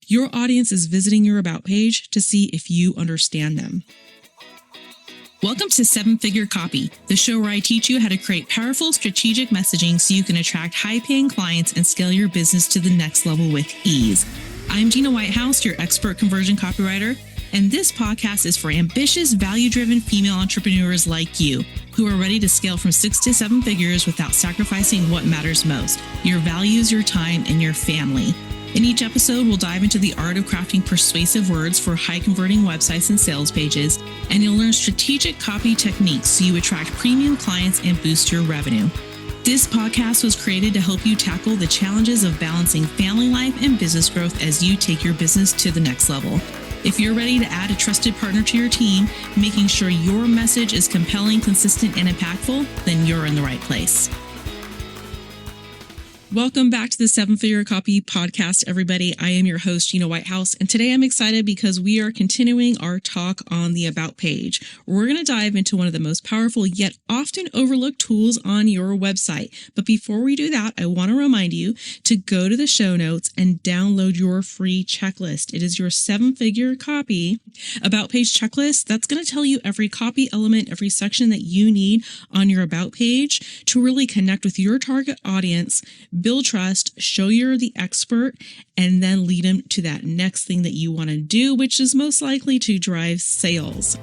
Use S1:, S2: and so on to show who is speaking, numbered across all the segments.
S1: Your audience is visiting your About page to see if you understand them. Welcome to Seven Figure Copy, the show where I teach you how to create powerful strategic messaging so you can attract high-paying clients and scale your business to the next level with ease. I'm Gina Whitehouse, your expert conversion copywriter, and this podcast is for ambitious, value-driven female entrepreneurs like you who are ready to scale from 6 to 7 figures without sacrificing what matters most: your values, your time, and your family. In each episode, we'll dive into the art of crafting persuasive words for high-converting websites and sales pages, and you'll learn strategic copy techniques so you attract premium clients and boost your revenue. This podcast was created to help you tackle the challenges of balancing family life and business growth as you take your business to the next level. If you're ready to add a trusted partner to your team, making sure your message is compelling, consistent, and impactful, then you're in the right place. Welcome back to the Seven Figure Copy podcast, everybody. I am your host, Gina Whitehouse, and today I'm excited because we are continuing our talk on the About page. We're going to dive into one of the most powerful yet often overlooked tools on your website. But before we do that, I want to remind you to go to the show notes and download your free checklist. It is your 7-figure copy About page checklist. That's going to tell you every copy element, every section that you need on your About page to really connect with your target audience, build trust, show you're the expert, and then lead them to that next thing that you want to do, which is most likely to drive sales.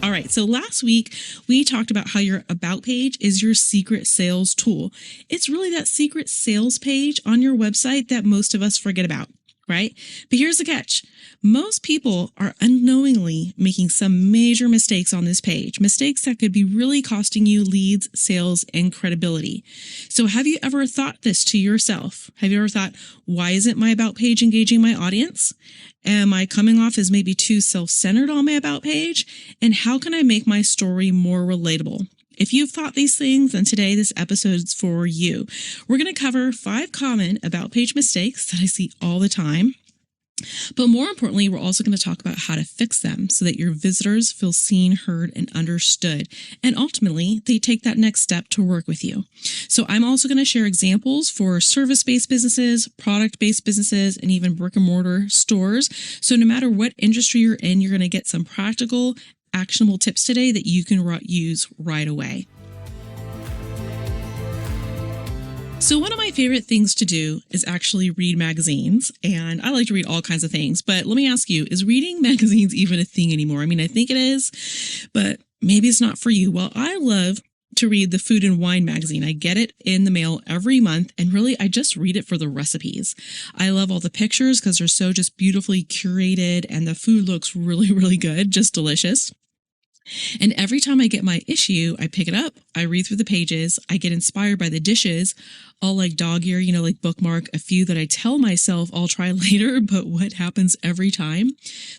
S1: All right, so last week we talked about how your About page is your secret sales tool. It's really that secret sales page on your website that most of us forget about, right? But here's the catch. Most people are unknowingly making some major mistakes on this page, mistakes that could be really costing you leads, sales, and credibility. So have you ever thought this to yourself? Have you ever thought, why isn't my About page engaging my audience? Am I coming off as maybe too self-centered on my About page? And how can I make my story more relatable? If you've thought these things, then today this episode is for you. We're going to cover 5 common About page mistakes that I see all the time. But more importantly, we're also going to talk about how to fix them so that your visitors feel seen, heard, and understood. And ultimately, they take that next step to work with you. So I'm also going to share examples for service-based businesses, product-based businesses, and even brick-and-mortar stores. So no matter what industry you're in, you're going to get some practical, actionable tips today that you can use right away. So one of my favorite things to do is actually read magazines, and I like to read all kinds of things, but let me ask you, is reading magazines even a thing anymore? I mean, I think it is, but maybe it's not for you. Well, I love to read the Food and Wine magazine. I get it in the mail every month, and really, I just read it for the recipes. I love all the pictures because they're so just beautifully curated, and the food looks really, really good, just delicious. And every time I get my issue, I pick it up, I read through the pages, I get inspired by the dishes. I'll like dog ear, like bookmark a few that I tell myself I'll try later, but what happens every time?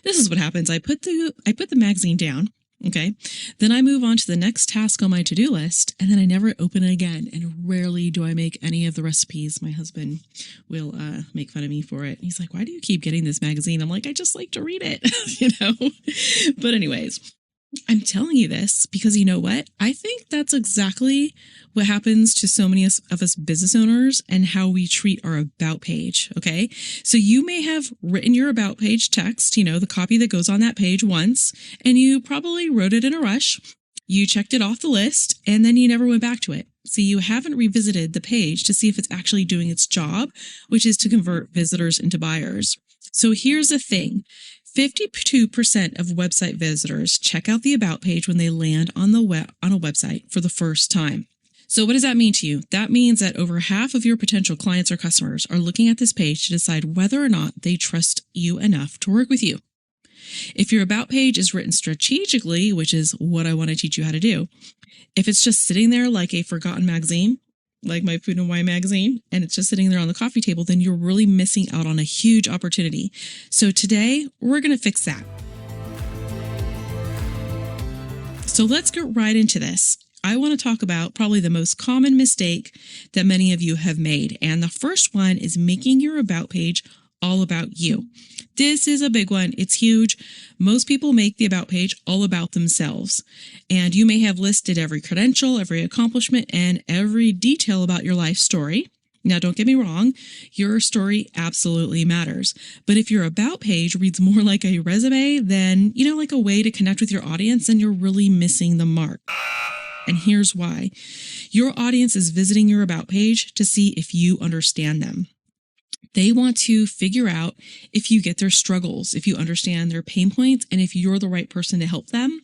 S1: This is what happens. I put the magazine down, okay? Then I move on to the next task on my to-do list, and then I never open it again, and rarely do I make any of the recipes. My husband will make fun of me for it. He's like, why do you keep getting this magazine? I'm like, I just like to read it, But anyways, I'm telling you this because you know what? I think that's exactly what happens to so many of us business owners and how we treat our About page, okay? So you may have written your About page text, the copy that goes on that page once, and you probably wrote it in a rush. You checked it off the list, and then you never went back to it. So you haven't revisited the page to see if it's actually doing its job, which is to convert visitors into buyers. So here's the thing. 52% of website visitors check out the About page when they land on a website for the first time. So what does that mean to you? That means that over half of your potential clients or customers are looking at this page to decide whether or not they trust you enough to work with you. If your About page is written strategically, which is what I want to teach you how to do, if it's just sitting there like a forgotten magazine, like my Food and Wine magazine, and it's just sitting there on the coffee table, then you're really missing out on a huge opportunity. So today, we're going to fix that. So let's get right into this. I want to talk about probably the most common mistake that many of you have made. And the first one is making your About page all about you. This is a big one. It's huge. Most people make the About page all about themselves. And you may have listed every credential, every accomplishment, and every detail about your life story. Now, don't get me wrong, your story absolutely matters. But if your about page reads more like a resume than, like a way to connect with your audience, then you're really missing the mark. And here's why. Your audience is visiting your about page to see if you understand them. They want to figure out if you get their struggles, if you understand their pain points, and if you're the right person to help them.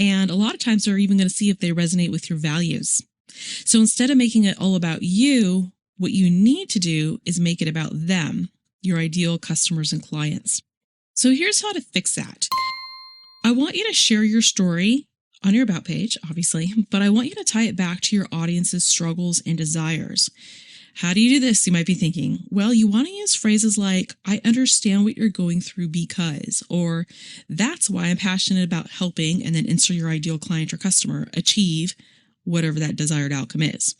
S1: And a lot of times they're even going to see if they resonate with your values. So instead of making it all about you, what you need to do is make it about them, your ideal customers and clients. So here's how to fix that. I want you to share your story on your about page, obviously, but I want you to tie it back to your audience's struggles and desires. How do you do this? You might be thinking, well, you want to use phrases like, I understand what you're going through because, or that's why I'm passionate about helping, and then insert your ideal client or customer achieve whatever that desired outcome is.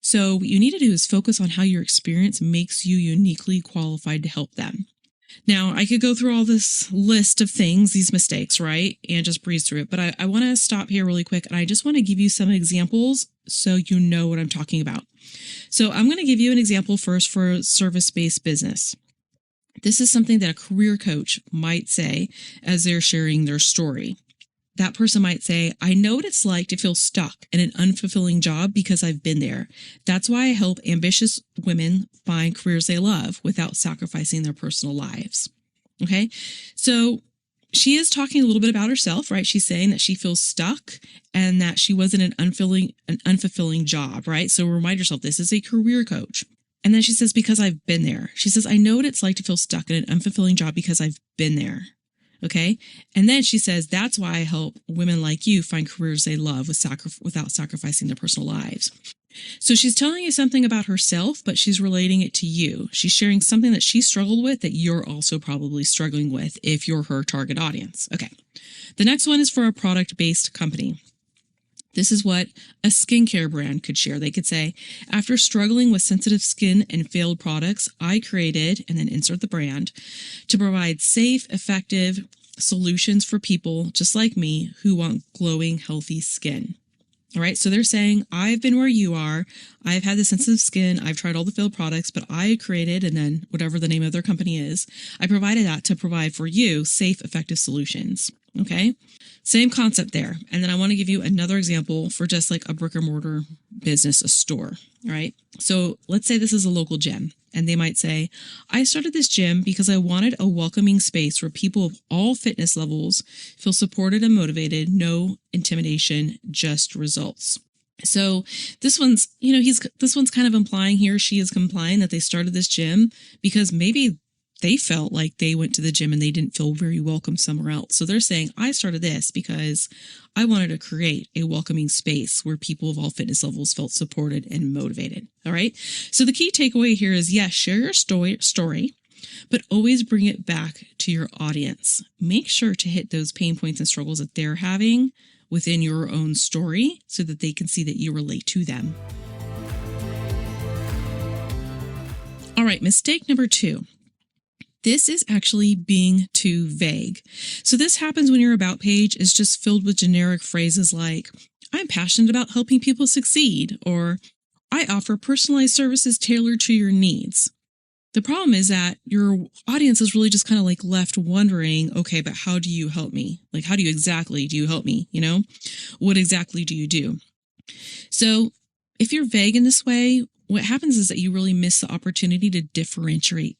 S1: So what you need to do is focus on how your experience makes you uniquely qualified to help them. Now, I could go through all this list of things, these mistakes, right? And just breeze through it. But I want to stop here really quick. And I just want to give you some examples so you know what I'm talking about. So I'm going to give you an example first for a service-based business. This is something that a career coach might say as they're sharing their story. That person might say, I know what it's like to feel stuck in an unfulfilling job because I've been there. That's why I help ambitious women find careers they love without sacrificing their personal lives. Okay. So she is talking a little bit about herself, right? She's saying that she feels stuck and that she was in an unfulfilling job, right? So remind yourself, this is a career coach. And then she says, because I've been there. She says, I know what it's like to feel stuck in an unfulfilling job because I've been there. Okay. And then she says, that's why I help women like you find careers they love without sacrificing their personal lives. So she's telling you something about herself, but she's relating it to you. She's sharing something that she struggled with that you're also probably struggling with if you're her target audience. Okay. The next one is for a product-based company. This is what a skincare brand could share. They could say, after struggling with sensitive skin and failed products, I created, and then insert the brand, to provide safe, effective solutions for people just like me who want glowing, healthy skin. All right. So they're saying, I've been where you are. I've had the sensitive skin. I've tried all the failed products, but I created, and then whatever the name of their company is, I provided that to provide for you safe, effective solutions. Okay. Same concept there. And then I want to give you another example for just like a brick and mortar business, a store. All right. So let's say this is a local gym, and they might say, I started this gym because I wanted a welcoming space where people of all fitness levels feel supported and motivated, no intimidation, just results. So this one's, this one's kind of implying he or she is implying that they started this gym because maybe they felt like they went to the gym and they didn't feel very welcome somewhere else. So they're saying, I started this because I wanted to create a welcoming space where people of all fitness levels felt supported and motivated. All right. So the key takeaway here is, yes, share your story, but always bring it back to your audience. Make sure to hit those pain points and struggles that they're having within your own story so that they can see that you relate to them. All right. Mistake number 2. This is actually being too vague. So this happens when your about page is just filled with generic phrases like, I'm passionate about helping people succeed, or I offer personalized services tailored to your needs. The problem is that your audience is really just kind of like left wondering, okay, but how do you help me? Like, how do you help me? What exactly do you do? So if you're vague in this way, what happens is that you really miss the opportunity to differentiate.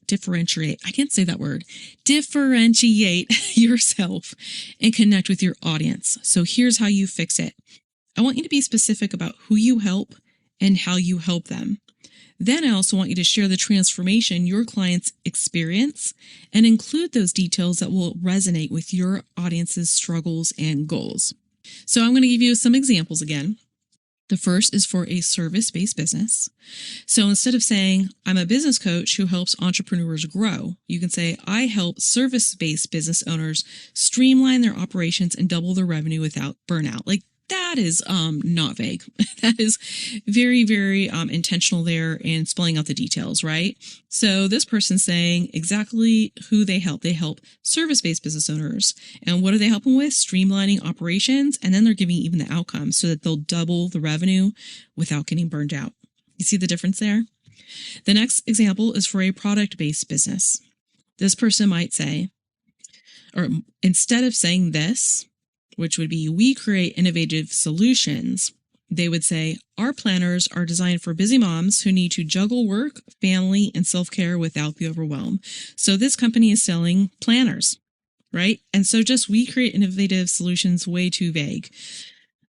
S1: I can't say that word. Differentiate yourself and connect with your audience. So here's how you fix it. I want you to be specific about who you help and how you help them. Then I also want you to share the transformation your clients experience and include those details that will resonate with your audience's struggles and goals. So I'm going to give you some examples again. The first is for a service-based business. So instead of saying, I'm a business coach who helps entrepreneurs grow, you can say, I help service-based business owners streamline their operations and double their revenue without burnout. Like, that is not vague. That is very, very intentional there in spelling out the details, right? So this person's saying exactly who they help. They help service-based business owners. And what are they helping with? Streamlining operations. And then they're giving even the outcomes so that they'll double the revenue without getting burned out. You see the difference there? The next example is for a product-based business. This person might say, or instead of saying this, which would be, we create innovative solutions, they would say, our planners are designed for busy moms who need to juggle work, family, and self-care without the overwhelm. So this company is selling planners, right? And so just, we create innovative solutions, way too vague.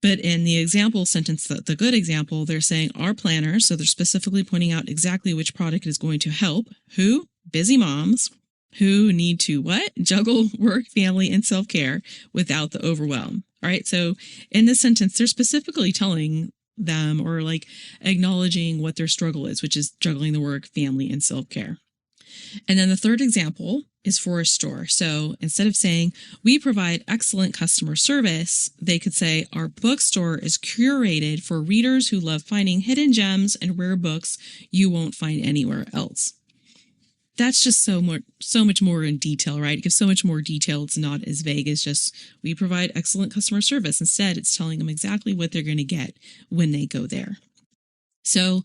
S1: But in the example sentence, the good example, they're saying our planners, so they're specifically pointing out exactly which product is going to help who? Busy moms who need to what? Juggle work, family, and self-care without the overwhelm. All right. So in this sentence, they're specifically telling them, or like acknowledging what their struggle is, which is juggling the work, family, and self-care. And then the third example is for a store. So instead of saying, we provide excellent customer service, they could say, our bookstore is curated for readers who love finding hidden gems and rare books you won't find anywhere else. That's just so much more in detail, right? It gives so much more detail. It's not as vague as just, we provide excellent customer service. Instead, it's telling them exactly what they're going to get when they go there. So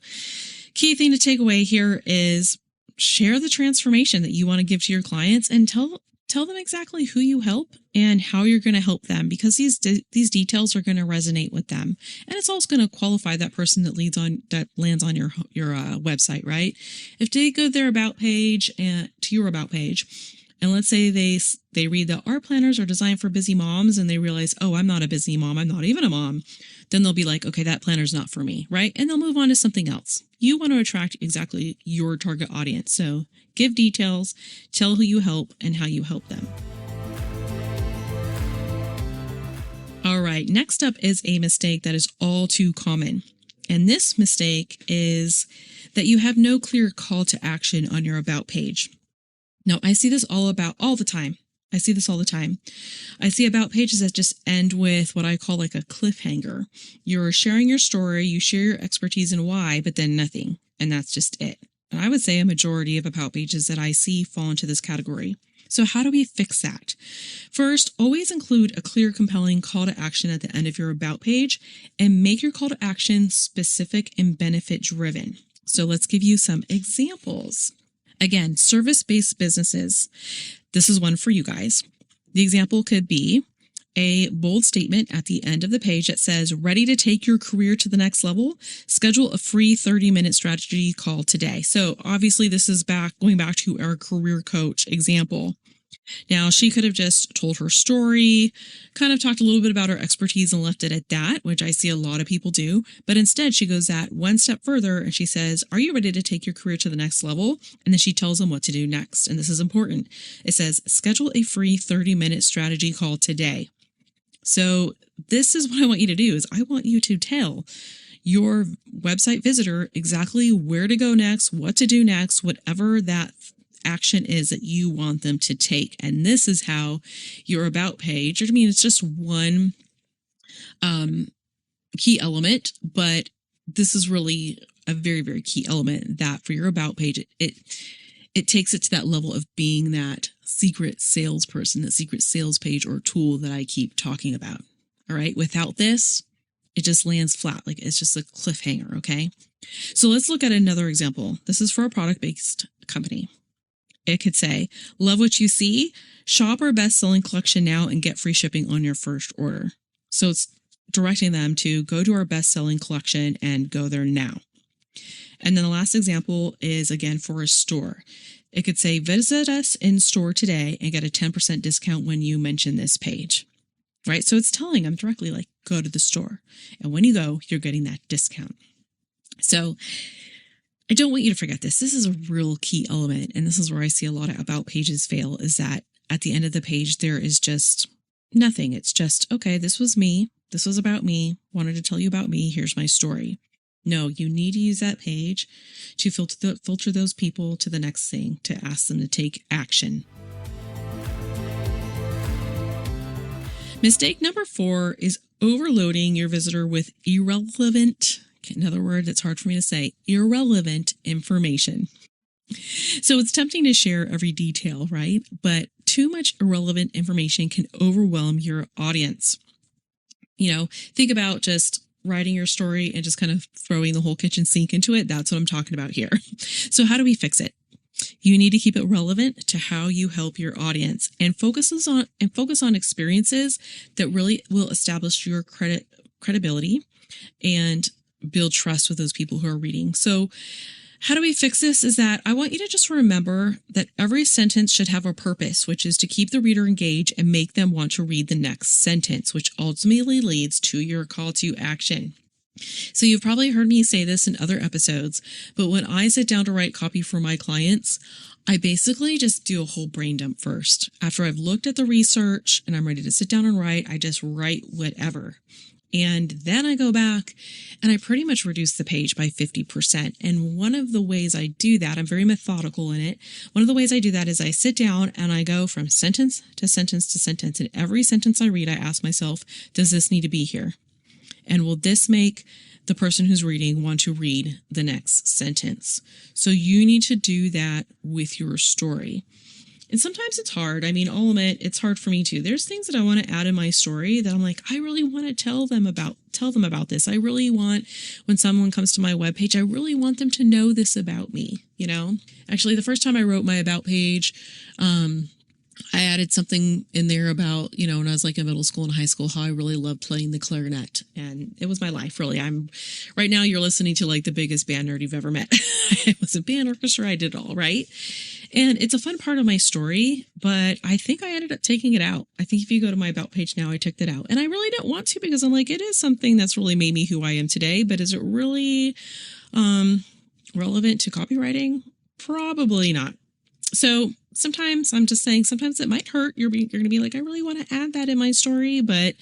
S1: key thing to take away here is share the transformation that you want to give to your clients, and tell them exactly who you help and how you're going to help them, because these details are going to resonate with them, and it's also going to qualify that person that lands on your website, right? If they go their about page and to your about page, and let's say they read that our planners are designed for busy moms, and they realize, oh, I'm not a busy mom, I'm not even a mom, then they'll be like, okay, that planner's not for me, right? And they'll move on to something else. You want to attract exactly your target audience. So give details, tell who you help and how you help them. All right, next up is a mistake that is all too common. And this mistake is that you have no clear call to action on your about page. Now, I see this all the time. I see this all the time. I see about pages that just end with what I call like a cliffhanger. You're sharing your story, you share your expertise and why, but then nothing. And that's just it. And I would say a majority of about pages that I see fall into this category. So how do we fix that? First, always include a clear, compelling call to action at the end of your about page, and make your call to action specific and benefit driven. So let's give you some examples. Again, service-based businesses. This is one for you guys. The example could be a bold statement at the end of the page that says, ready to take your career to the next level? Schedule a free 30-minute strategy call today. So obviously this is going back to our career coach example. Now, she could have just told her story, kind of talked a little bit about her expertise and left it at that, which I see a lot of people do. But instead, she goes that one step further and she says, are you ready to take your career to the next level? And then she tells them what to do next. And this is important. It says, schedule a free 30-minute strategy call today. So this is what I want you to do, is I want you to tell your website visitor exactly where to go next, what to do next, whatever that action is that you want them to take. And this is how your about page, I mean, it's just one key element, but this is really a very, very key element that for your about page, it takes it to that level of being that secret salesperson, that secret sales page or tool that I keep talking about. All right. Without this, it just lands flat. Like it's just a cliffhanger. Okay. So let's look at another example. This is for a product-based company. It could say, love what you see, shop our best-selling collection now and get free shipping on your first order. So it's directing them to go to our best-selling collection and go there now. And then the last example is again for a store. It could say, visit us in store today and get a 10% discount when you mention this page, right? So it's telling them directly, like, go to the store. And when you go, you're getting that discount. So I don't want you to forget this. This is a real key element. And this is where I see a lot of about pages fail, is that at the end of the page, there is just nothing. It's just, okay, this was me. This was about me. Wanted to tell you about me. Here's my story. No, you need to use that page to filter those people to the next thing, to ask them to take action. Mistake number 4 is overloading your visitor with irrelevant, another word that's hard for me to say, irrelevant information. So it's tempting to share every detail, right? But too much irrelevant information can overwhelm your audience. You know, think about just writing your story and just kind of throwing the whole kitchen sink into it. That's what I'm talking about here. So how do we fix it? You need to keep it relevant to how you help your audience and focus on experiences that really will establish your credibility and build trust with those people who are reading. So how do we fix this is that I want you to just remember that every sentence should have a purpose, which is to keep the reader engaged and make them want to read the next sentence, which ultimately leads to your call to action. So you've probably heard me say this in other episodes, but when I sit down to write copy for my clients, I basically just do a whole brain dump first. After I've looked at the research and I'm ready to sit down and write, I just write whatever. And then I go back and I pretty much reduce the page by 50%. And one of the ways I do that, I'm very methodical in it. One of the ways I do that is I sit down and I go from sentence to sentence to sentence. And every sentence I read, I ask myself, does this need to be here? And will this make the person who's reading want to read the next sentence? So you need to do that with your story. And sometimes it's hard. I mean, I'll admit it's hard for me too. There's things that I want to add in my story that I'm like, I really want to tell them about this. I really want, when someone comes to my webpage, I really want them to know this about me, you know? Actually, the first time I wrote my about page, I added something in there about, when I was like in middle school and high school, how I really loved playing the clarinet. And it was my life, really. Right now you're listening to like the biggest band nerd you've ever met. It was a band orchestra. I did it all, right? And it's a fun part of my story, but I think I ended up taking it out. I think if you go to my about page now, I took that out. And I really don't want to because I'm like, it is something that's really made me who I am today. But is it really relevant to copywriting? Probably not. So sometimes I'm just saying, sometimes it might hurt. You're going to be like, I really want to add that in my story, but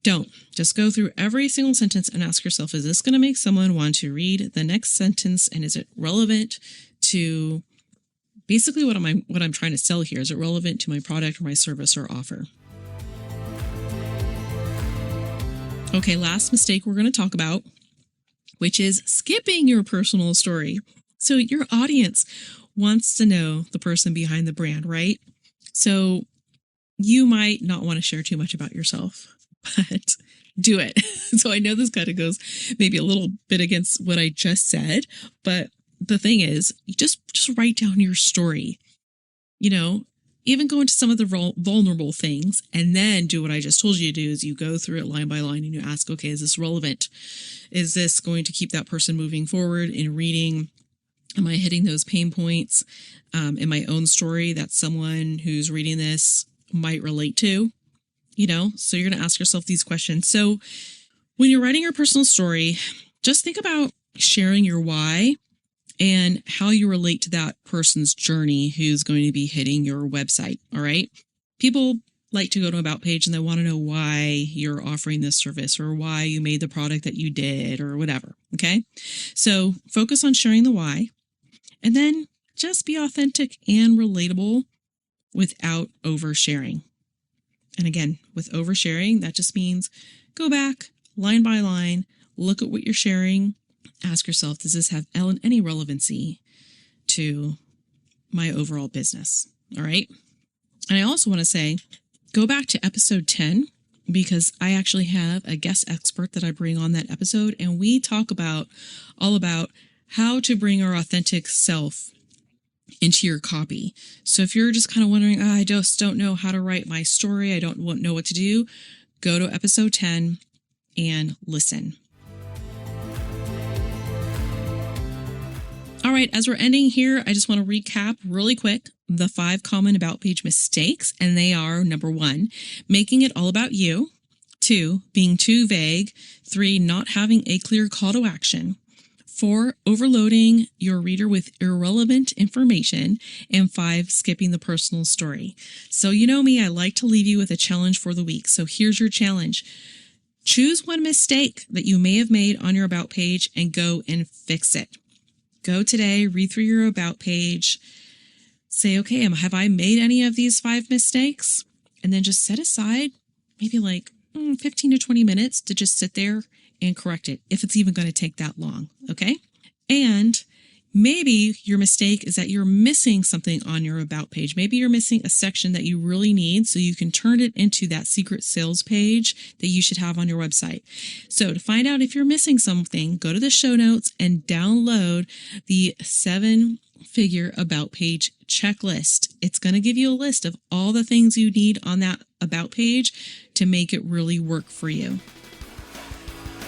S1: don't. Just go through every single sentence and ask yourself, is this going to make someone want to read the next sentence? And is it relevant to basically what I'm trying to sell here? Is it relevant to my product or my service or offer? Okay, last mistake we're going to talk about, which is skipping your personal story. So your audience wants to know the person behind the brand, right? So you might not want to share too much about yourself, but do it. So I know this kind of goes maybe a little bit against what I just said, but the thing is, you just write down your story, even go into some of the vulnerable things and then do what I just told you to do is you go through it line by line and you ask, okay, is this relevant? Is this going to keep that person moving forward in reading? Am I hitting those pain points in my own story that someone who's reading this might relate to? So you're going to ask yourself these questions. So when you're writing your personal story, just think about sharing your why and how you relate to that person's journey who's going to be hitting your website. All right. People like to go to About page and they want to know why you're offering this service or why you made the product that you did or whatever. Okay. So focus on sharing the why and then just be authentic and relatable without oversharing. And again, with oversharing, that just means go back line by line, look at what you're sharing, ask yourself, does this have any relevancy to my overall business? All right. And I also want to say, go back to episode 10, because I actually have a guest expert that I bring on that episode. And we talk all about how to bring our authentic self into your copy. So if you're just kind of wondering, I just don't know how to write my story, I don't know what to do, go to episode 10 and listen. All right, as we're ending here, I just want to recap really quick the 5 common About page mistakes. And they are: number 1, making it all about you. 2, being too vague. 3, not having a clear call to action. 4, overloading your reader with irrelevant information. And 5, skipping the personal story. So you know me, I like to leave you with a challenge for the week. So here's your challenge. Choose one mistake that you may have made on your About page and go and fix it. Go today, read through your About page, say, okay, have I made any of these 5 mistakes? And then just set aside maybe like 15 to 20 minutes to just sit there and correct it, if it's even going to take that long, okay? And Maybe your mistake is that you're missing something on your about page. Maybe you're missing a section that you really need so you can turn it into that secret sales page that you should have on your website. So to find out if you're missing something, go to the show notes and download the 7-figure about page checklist. It's going to give you a list of all the things you need on that about page to make it really work for you.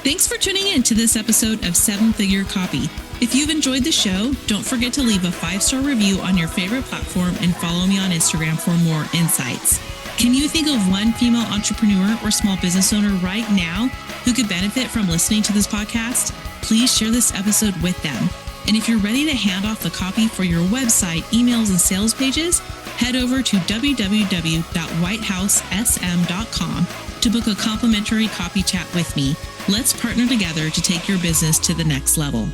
S1: Thanks for tuning in to this episode of 7-Figure Copy. If you've enjoyed the show, don't forget to leave a 5-star review on your favorite platform and follow me on Instagram for more insights. Can you think of one female entrepreneur or small business owner right now who could benefit from listening to this podcast? Please share this episode with them. And if you're ready to hand off the copy for your website, emails, and sales pages, head over to www.whitehousesm.com to book a complimentary copy chat with me. Let's partner together to take your business to the next level.